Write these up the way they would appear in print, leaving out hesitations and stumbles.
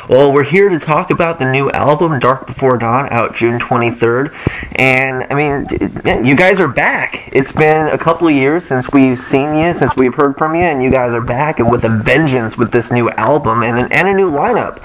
Well, we're here to talk about the new album, Dark Before Dawn, out June 23rd. And, I mean, you guys are back. It's been a couple of years since we've seen you, since we've heard from you, and you guys are back and with a vengeance with this new album and a new lineup.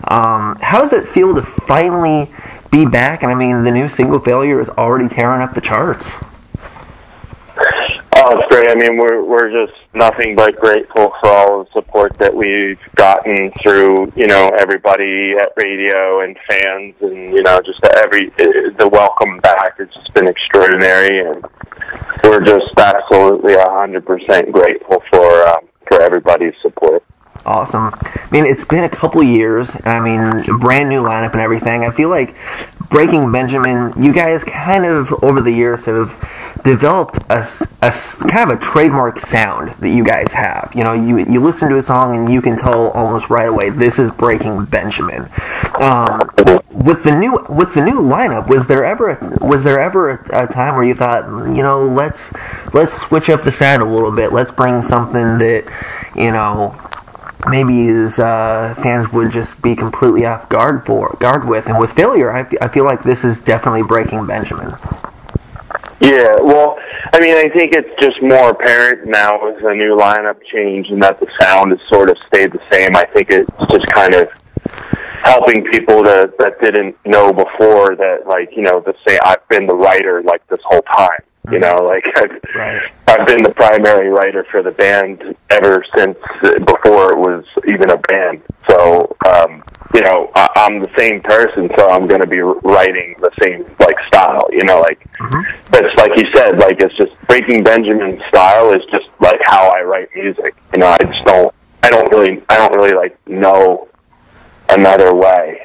How does it feel to finally be back? And, I mean, the new single, Failure, is already tearing up the charts. Oh, it's great. I mean, we're just nothing but grateful for all the support that we've gotten through, everybody at radio and fans, and just the welcome back has just been extraordinary, and we're just absolutely 100% grateful for everybody's support. Awesome. I mean, it's been a couple years. I mean, a brand new lineup and everything. I feel like Breaking Benjamin, you guys kind of, over the years, have developed a kind of a trademark sound that you guys have. You listen to a song and you can tell almost right away, this is Breaking Benjamin. With the new lineup, was there ever a time where you thought, let's switch up the sound a little bit. Let's bring something that, maybe his fans would just be completely off guard with. And with Failure, I feel like this is definitely Breaking Benjamin. Yeah, well, I mean, I think it's just more apparent now with the new lineup change and that the sound has sort of stayed the same. I think it's just kind of helping people that didn't know before that, to say I've been the writer this whole time. I've been the primary writer for the band ever since before it was even a band. So, I'm the same person, so I'm going to be writing the same, style, But like you said, it's just Breaking Benjamin's style is just, how I write music. I don't really know another way.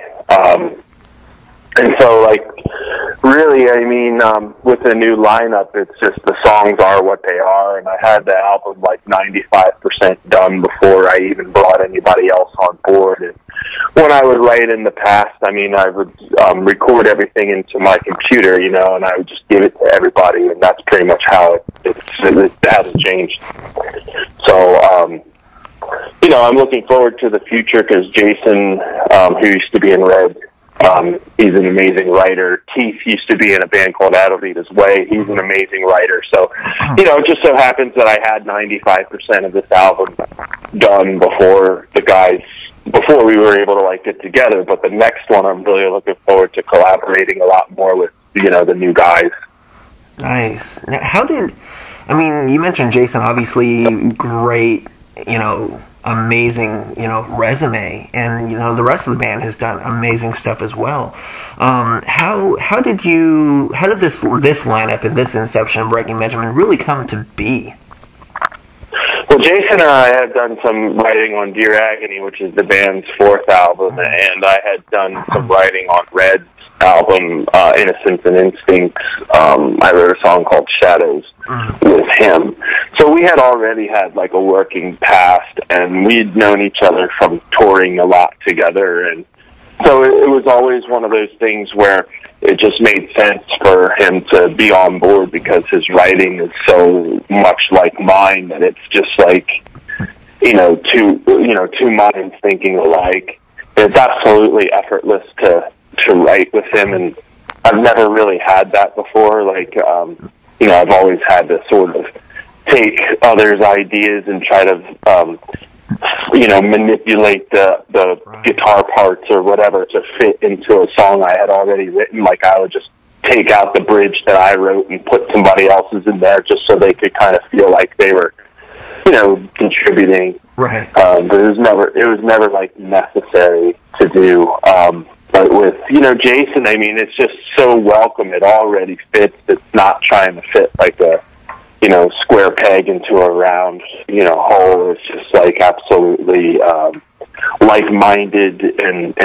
And so, really, I mean, with the new lineup, it's just the songs are what they are, and I had the album 95% done before I even brought anybody else on board. And when I would write in the past, I mean, I would record everything into my computer, and I would just give it to everybody, and that's pretty much how it hasn't changed. So, I'm looking forward to the future because Jason, who used to be in Red, he's an amazing writer. Keith used to be in a band called Adalvita's Way. He's an amazing writer. So, it just so happens that I had 95% of this album done before we were able to get together. But the next one, I'm really looking forward to collaborating a lot more with, the new guys. Nice. Now, you mentioned Jason, obviously great, amazing, resume, and the rest of the band has done amazing stuff as well. How did this lineup and this inception of Breaking Benjamin really come to be? Well, Jason and I had done some writing on Dear Agony, which is the band's fourth album, and I had done some writing on Red's album, Innocence and Instincts. I wrote a song called Shadows with him. So we had already had a working past, and we'd known each other from touring a lot together, and so it was always one of those things where it just made sense for him to be on board because his writing is so much like mine that it's just two minds thinking alike. It's absolutely effortless to write with him, and I've never really had that before. I've always had to sort of take others' ideas and try to, manipulate the guitar parts or whatever to fit into a song I had already written. I would just take out the bridge that I wrote and put somebody else's in there just so they could kind of feel like they were, contributing. Right. But it was never necessary to do. But with, Jason, I mean, it's just so welcome. It already fits. It's not trying to fit a, square peg into a round, hole. It's just absolutely like-minded and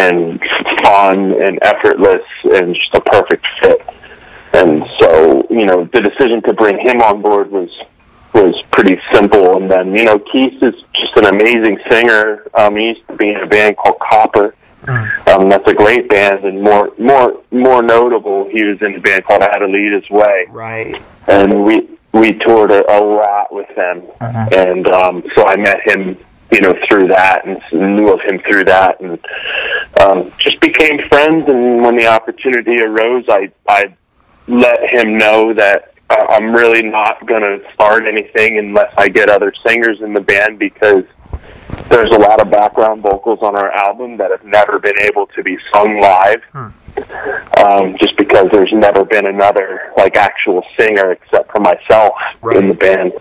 fun and effortless and just a perfect fit. And so, the decision to bring him on board was pretty simple. And then, Keith is just an amazing singer. He used to be in a band called Copper. That's a great band, and more notable, he was in a band called Adelita's Way. Right. And we toured a lot with them, and so I met him, through that, and knew of him through that, and just became friends. And when the opportunity arose, I let him know that I'm really not going to start anything unless I get other singers in the band, because there's a lot of background vocals on our album that have never been able to be sung live, just because there's never been another like actual singer except for myself in the band.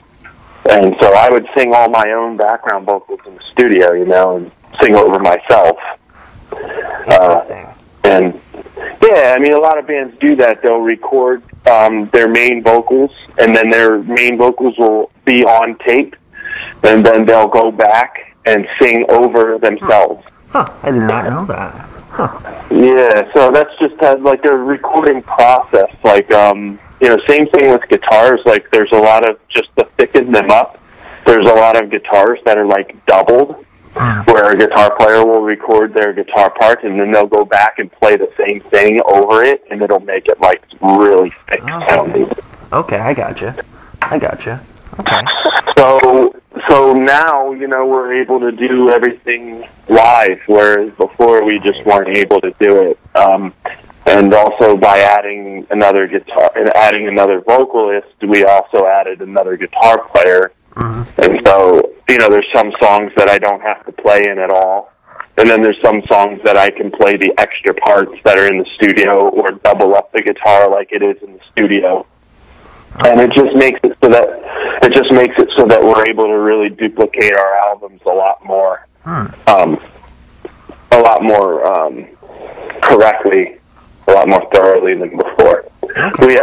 And so I would sing all my own background vocals in the studio, you know, and sing over myself. Interesting. And yeah, I mean, a lot of bands do that. They'll record their main vocals, and then their main vocals will be on tape, and then they'll go back and sing over themselves. Huh, I did not know that. Huh. Yeah, so that's just like a recording process. Like, you know, same thing with guitars. Like, there's a lot of, just to thicken them up, there's a lot of guitars that are like doubled, where a guitar player will record their guitar part, and then they'll go back and play the same thing over it, and it'll make it like really thick sounding. Okay, I gotcha. Okay. So now, you know, we're able to do everything live, whereas before we just weren't able to do it. And also by adding another guitar and adding another vocalist, we also added another guitar player. And so, you know, there's some songs that I don't have to play in at all. And then there's some songs that I can play the extra parts that are in the studio, or double up the guitar like it is in the studio. And it just makes it so that we're able to really duplicate our albums a lot more correctly, a lot more thoroughly than before. We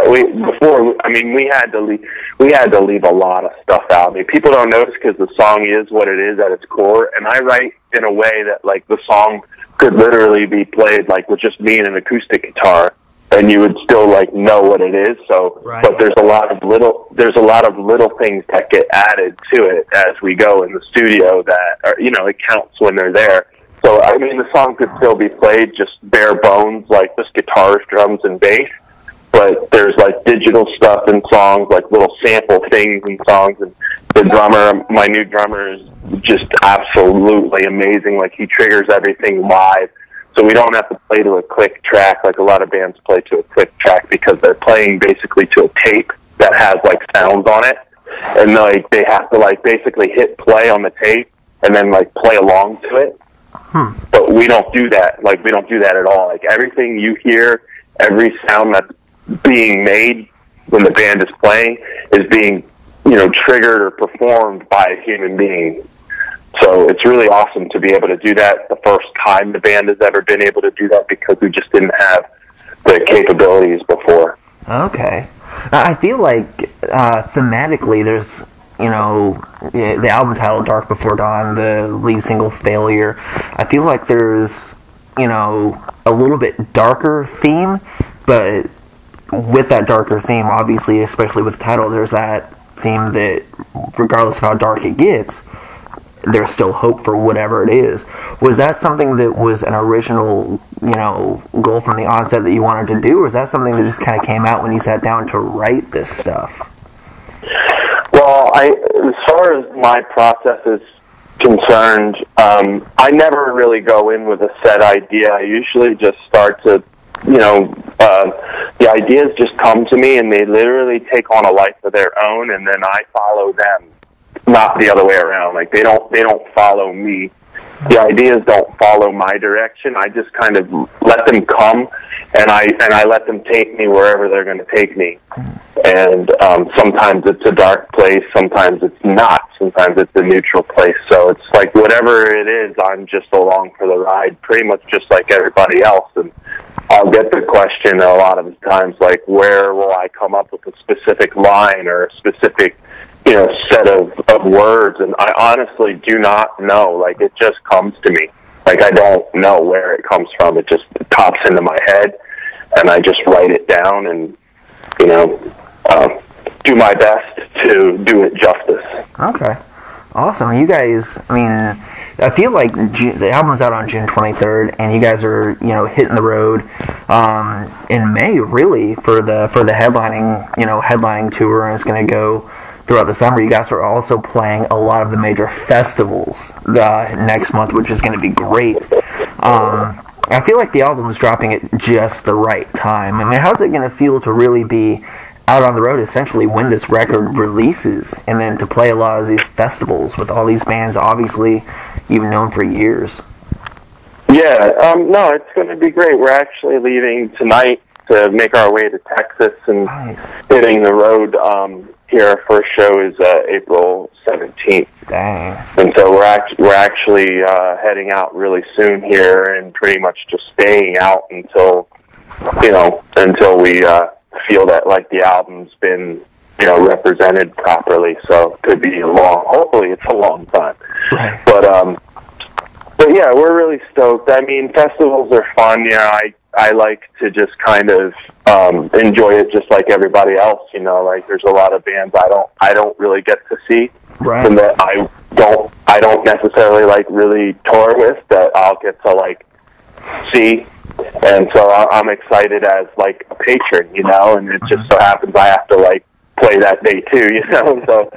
had to leave a lot of stuff out. I mean, people don't notice because the song is what it is at its core, and I write in a way that like the song could literally be played like with just me and an acoustic guitar, and you would still like know what it is. So, but there's a lot of little things that get added to it as we go in the studio that are, you know, it counts when they're there. So I mean, the song could still be played just bare bones, like just guitars, drums, and bass. But there's like digital stuff in songs, like little sample things in songs. And the drummer, my new drummer, is just absolutely amazing. Like, he triggers everything live. So we don't have to play to a click track like a lot of bands play to a click track, because they're playing basically to a tape that has like sounds on it. And like they have to like basically hit play on the tape and then like play along to it. But we don't do that. Like, we don't do that at all. Like, everything you hear, every sound that's being made when the band is playing is being, you know, triggered or performed by a human being. So it's really awesome to be able to do that the first time the band has ever been able to do that, because we just didn't have the capabilities before. Okay. I feel like thematically there's, you know, the album title Dark Before Dawn, the lead single Failure, I feel like there's, you know, a little bit darker theme, but with that darker theme, obviously, especially with the title, there's that theme that regardless of how dark it gets, there's still hope for whatever it is. Was that something that was an original, you know, goal from the onset that you wanted to do, or is that something that just kind of came out when you sat down to write this stuff? Well, as far as my process is concerned, I never really go in with a set idea. I usually just start to, you know, the ideas just come to me, and they literally take on a life of their own, and then I follow them, not the other way around. Like, they don't follow me. The ideas don't follow my direction. I just kind of let them come, and I let them take me wherever they're going to take me. And sometimes it's a dark place, sometimes it's not, sometimes it's a neutral place. So it's like whatever it is, I'm just along for the ride, pretty much just like everybody else. And I'll get the question a lot of the times, like, where will I come up with a specific line or a specific, you know, set of words? And I honestly do not know. Like, it just comes to me. Like, I don't know where it comes from. It just pops into my head, and I just write it down and, you know, do my best to do it justice. Okay. Awesome. You guys, I mean, I feel like the album's out on June 23rd, and you guys are, you know, hitting the road in May, really, for the headlining tour, and it's going to go throughout the summer. You guys are also playing a lot of the major festivals next month, which is going to be great. I feel like the album is dropping at just the right time. I mean, how's it going to feel to really be out on the road essentially when this record releases, and then to play a lot of these festivals with all these bands obviously you've known for years? Yeah, no, it's going to be great. We're actually leaving tonight to make our way to Texas and Nice. hitting the road. Here, our first show is April 17th. Dang. And so we're actually heading out really soon here, and pretty much just staying out until we feel that like the album's been represented properly. So it could be hopefully it's a long time. Right. But yeah, we're really stoked. I mean, festivals are fun. I like to just kind of enjoy it just like everybody else. Like there's a lot of bands I don't really get to see, Right. and that I don't necessarily like really tour with, that I'll get to like see. And so I'm excited as like a patron, and it just so happens I have to like play that day too, So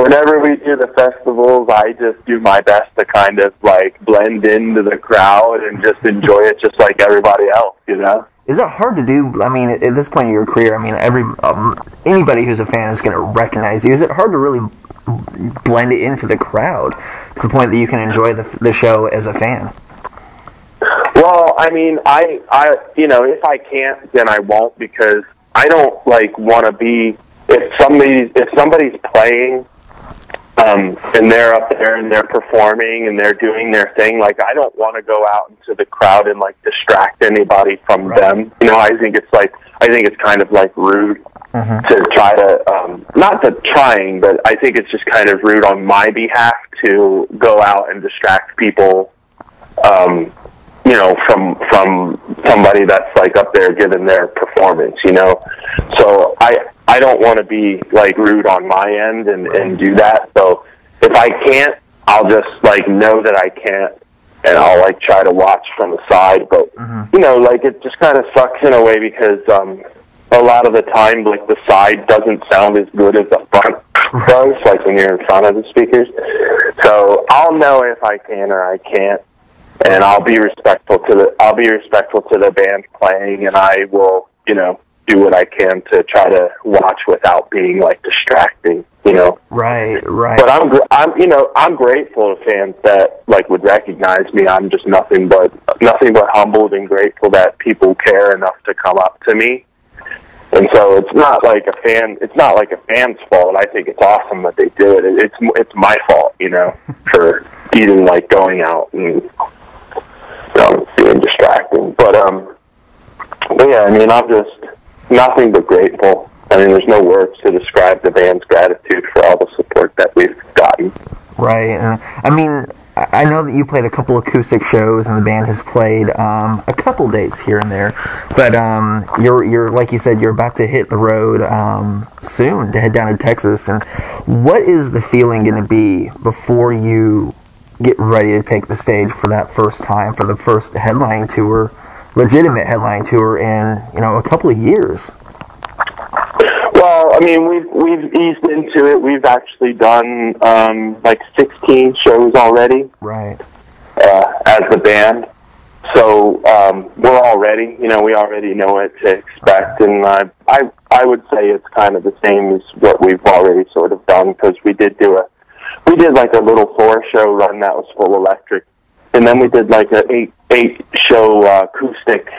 whenever we do the festivals, I just do my best to kind of like blend into the crowd and just enjoy it just like everybody else, Is it hard to do? I mean, at this point in your career, I mean, anybody who's a fan is going to recognize you. Is it hard to really blend it into the crowd to the point that you can enjoy the show as a fan? Well, I mean, I if I can't, then I won't, because I don't like want to be, if somebody's playing and they're up there and they're performing and they're doing their thing, like I don't want to go out into the crowd and like distract anybody from them. I think it's kind of like rude to try to not that trying, but I think it's just kind of rude on my behalf to go out and distract people from somebody that's like up there giving their performance, So I don't want to be like rude on my end and do that. So if I can't, I'll just like know that I can't, and I'll like try to watch from the side. But like it just kind of sucks in a way, because a lot of the time like the side doesn't sound as good as the front does, like when you're in front of the speakers. So I'll know if I can or I can't. And I'll be respectful to the band playing, and I will, do what I can to try to watch without being like distracting, Right. But I'm grateful to fans that like would recognize me. I'm just nothing but humbled and grateful that people care enough to come up to me. And so it's not like a fan's fault. I think it's awesome that they do it. It's my fault, for even like going out and being distracting. But yeah, I mean, I'm just nothing but grateful. I mean, there's no words to describe the band's gratitude for all the support that we've gotten. Right. And I mean, I know that you played a couple acoustic shows, and the band has played a couple dates here and there. But you're like you said, you're about to hit the road soon to head down to Texas. And what is the feeling going to be before you get ready to take the stage for that first time, for the first headline tour, legitimate headline tour in a couple of years? Well, I mean, we've eased into it. We've actually done like 16 shows already, right? As the band, so we're all ready. We already know what to expect, and I would say it's kind of the same as what we've already sort of done, because we did like a little 4-show run that was full electric, and then we did like a 8-show acoustic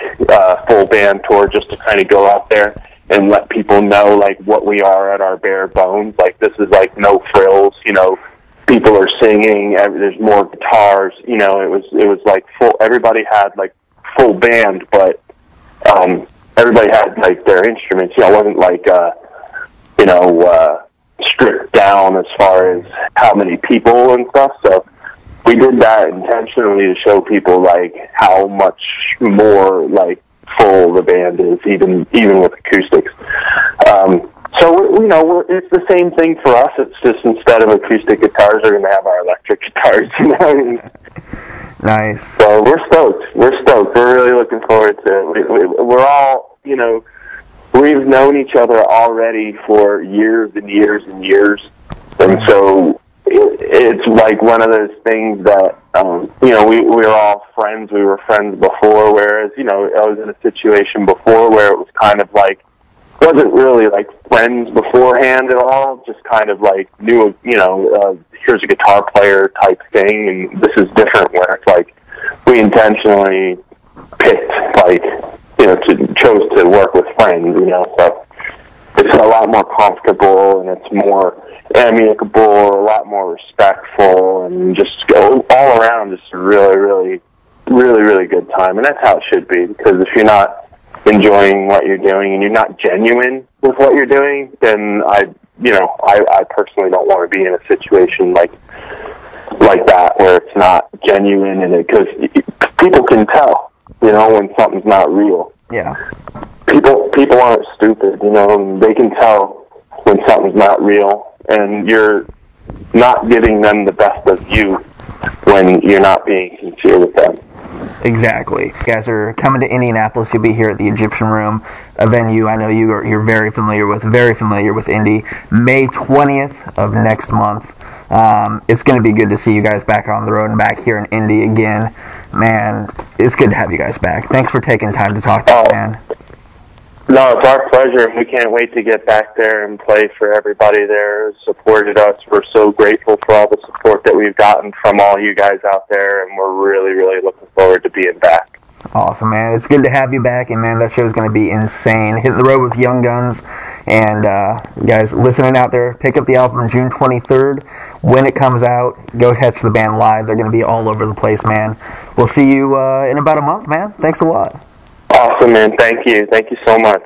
full band tour, just to kind of go out there and let people know like what we are at our bare bones. Like this is like no frills, people are singing, there's more guitars, it was like full, everybody had like full band, but everybody had like their instruments, it wasn't like stripped down as far as how many people and stuff. So we did that intentionally to show people like how much more like full the band is, even with acoustics. So it's the same thing for us. It's just instead of acoustic guitars, we're going to have our electric guitars. Nice. So we're stoked. We're really looking forward to it. We're all, we've known each other already for years and years and years. And so it's like one of those things that, you know, we were all friends. We were friends before, whereas, you know, I was in a situation before where it was kind of like, wasn't really like friends beforehand at all, just kind of like knew, you know, here's a guitar player type thing, and this is different where it's like we intentionally picked, like, you know, chose to work with friends, you know, so it's a lot more comfortable and it's more amicable, a lot more respectful, and just all around just a really good time. And that's how it should be, because if you're not enjoying what you're doing and you're not genuine with what you're doing, then I personally don't want to be in a situation like that where it's not genuine, and because people can tell, you know, when something's not real. Yeah. People aren't stupid, you know, and they can tell when something's not real, and you're not giving them the best of you when you're not being sincere with them. Exactly. You guys are coming to Indianapolis. You'll be here at the Egyptian Room, a venue I know you're very familiar with Indy. May 20th of next month. It's going to be good to see you guys back on the road and back here in Indy again. Man, it's good to have you guys back. Thanks for taking time to talk to me, man. No, it's our pleasure. We can't wait to get back there and play for everybody there who supported us. We're so grateful for all the support that we've gotten from all you guys out there, and we're really looking forward to being back. Awesome, man. It's good to have you back, and, man, that show's going to be insane. Hitting the road with Young Guns, and guys listening out there, pick up the album June 23rd. When it comes out, go catch the band live. They're going to be all over the place, man. We'll see you in about a month, man. Thanks a lot. Awesome, man. Thank you. Thank you so much.